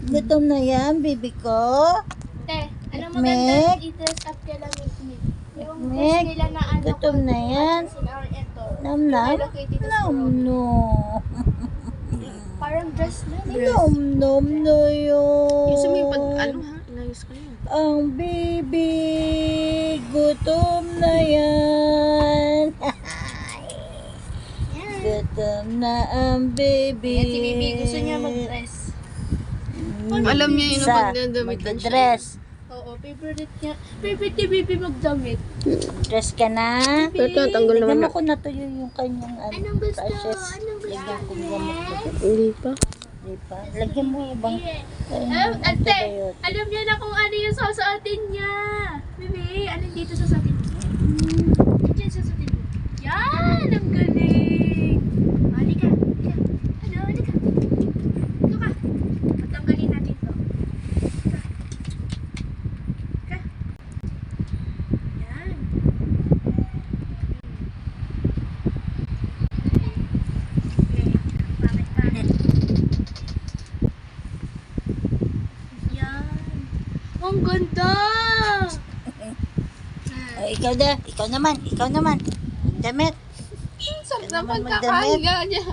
Gutom na yan, baby ko. Te, ano Mek. maganda i-dress up kay Lamig Mek? Yung dress Mek, nila na ano gutom ko, na yan. sila ang ito. Nam-nam? Hello Kitty, tas Robin. Nom-nom. Parang dress na. Nom-nom na yun. Yung sa may pag, ano ha? Inayos ko yun. Ang baby, gutom na yan. Gutom na ang baby. Ayan, si Bibi gusto niya mag-dress. Alam niya yun Isa, na magdadamitan siya. magdadress. Oo, favorite niya. Favorite ni Bibi magdamit. Dress ka na. Ito, tanggal naman Lagyan na. mo ko natuyo yung kanyang Anong gusto? brushes. Anong gusto? Lagyan ko gamot ko. Hindi pa. Di ba? Lagyan mo ibang Ate, antibiotic. alam niya na kung ano yung susuotin niya. Bibi, ano dito susuotin mo? Diyan susuotin mo. Yan! Ang galing! Halika, halika. Ano, halika. Ito ka. Patanggalin natin ito. Ka. Ka. Yan. Okay. Pangit. Yan. Ang ganda! Oh, ikaw naman. Damit. Sarap na na pagkakahiga niya.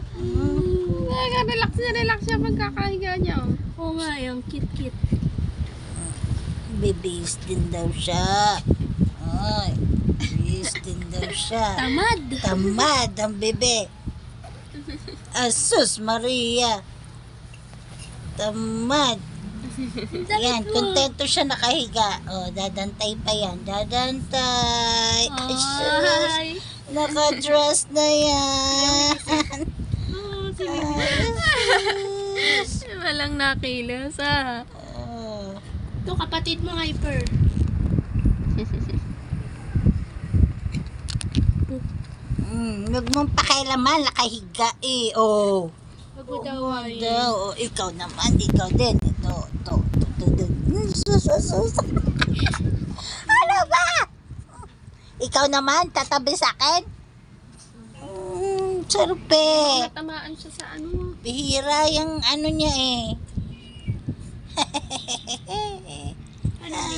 Relax siya pagkakahiga niya. Oo nga, yung cute-cute. Bibis din daw siya. Ay, bibis din daw siya. Tamad ang bebe. Asus Maria. Tamad. Yan, kontento siya nakahiga. Oh, dadantay pa yan. Dadantay. Ay, sus. Ay! Naka-dress na yan. Oh, si Bibi. Ay, sus. Walang nakilos ah. Oh. Ito, kapatid mo, Hyper. Huwag mong pakailaman, nakahiga eh. Oh. Wag mo daw ay. Daw, ikaw naman, ikaw din. Ito. Sus. Ano ba? Ikaw naman, tatabi sa akin? Sarpe. Natamaan siya sa ano. Bihira yung ano niya eh.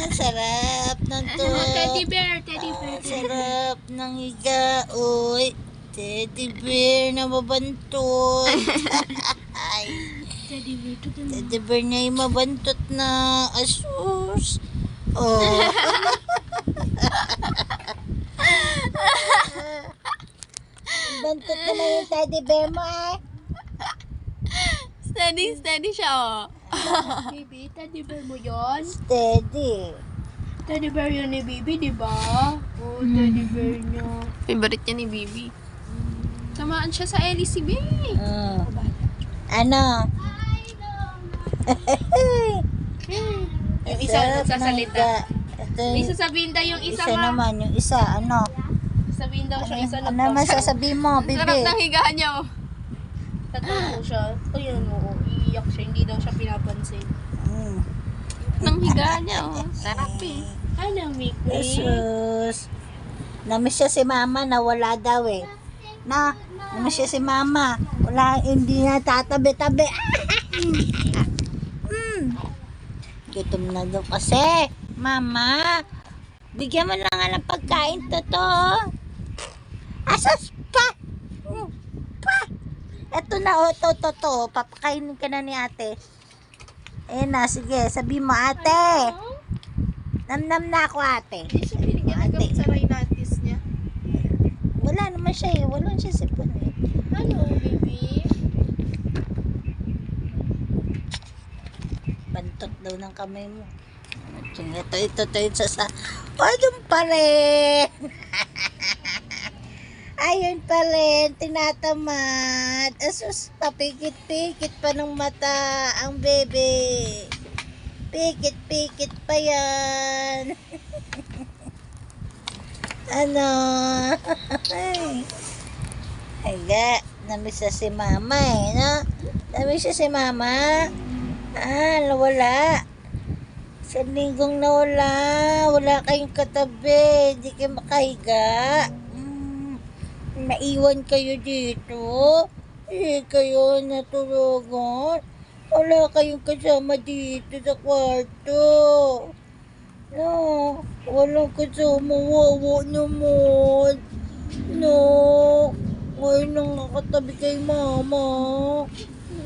Sarap ng to. Teddy bear, teddy bear. Sarap ng higa. Uy, teddy bear na mabantot. Ay, Teddy bear, teddy bear. teddy bear na yung mabantot na asus. Oh. Bantot naman yung teddy bear mo eh. Steady siya oh. Bibi, teddy bear mo yon? Steady. Teddy bear yun ni Bibi, di ba? Oh, teddy bear niya. Favorite niya ni Bibi. Tamaan siya sa LCB. Ano? Yung isa nagsasalita. Ito, May sasabihin daw yung isa, isa ma. naman, yung isa, ano? Sabihin daw siya, isa Ano naman sasabihin mo, Sarap bibi? ng higa niya oh. Tatawa siya. Ayun mo, iiyak siya. Hindi daw siya pinapansin. Mm. Ng higa niya oh. Sarap eh. Ano, Mickey? Jesus. Namiss siya si mama na wala daw eh. Namiss siya si mama. Wala, hindi na tatabi-tabi. Gutom na daw kasi. Mama, bigyan mo na nga ng pagkain to. Asas pa! Pa! Eto na, oh, to. Papakainin ka na ni ate. Ayan na, sige, sabi mo ate. Namnam na ako ate. Hindi siya binigyan ng gamot sa rhinitis niya. Wala naman siya eh. Wala siya sipon eh. Ano, Bibi? Bantot daw ng kamay mo. Ito sa doon pa rin. Ayun pa rin. Tinatamad. Asus, papikit-pikit pa ng mata ang bebe. Pikit-pikit pa yan. Ano? Ay, namiss siya si mama eh, no? Namiss siya si mama. Nawala. Sa linggong nawala. Wala kayong katabi. Hindi kayo makahiga. Naiwan kayo dito. Hindi kayo natulugan. Wala kayong kasama dito sa kwarto. No, walang kasama. Wawa naman. No, ngayon lang nakatabi kay mama.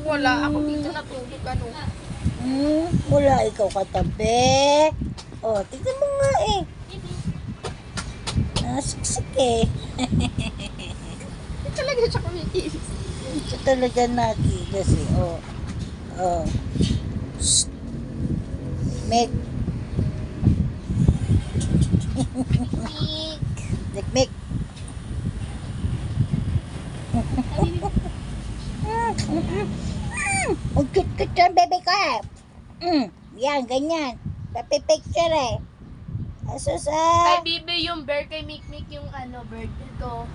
Wala, ako dito natulog, ano. Wala ikaw katabi. Oh, tignan mo nga eh. Nasiksik eh. Hindi talaga siya kumikilis. Ito talaga nakigas eh. Oh. Oh. Shh. Mek. Mek. Ang cute-cute ng bebe ko eh. Yan, ganyan. Papipicture eh. Aso sa... Kay Bibi yung bear, kay Mikmik yung ano, bird. Ito.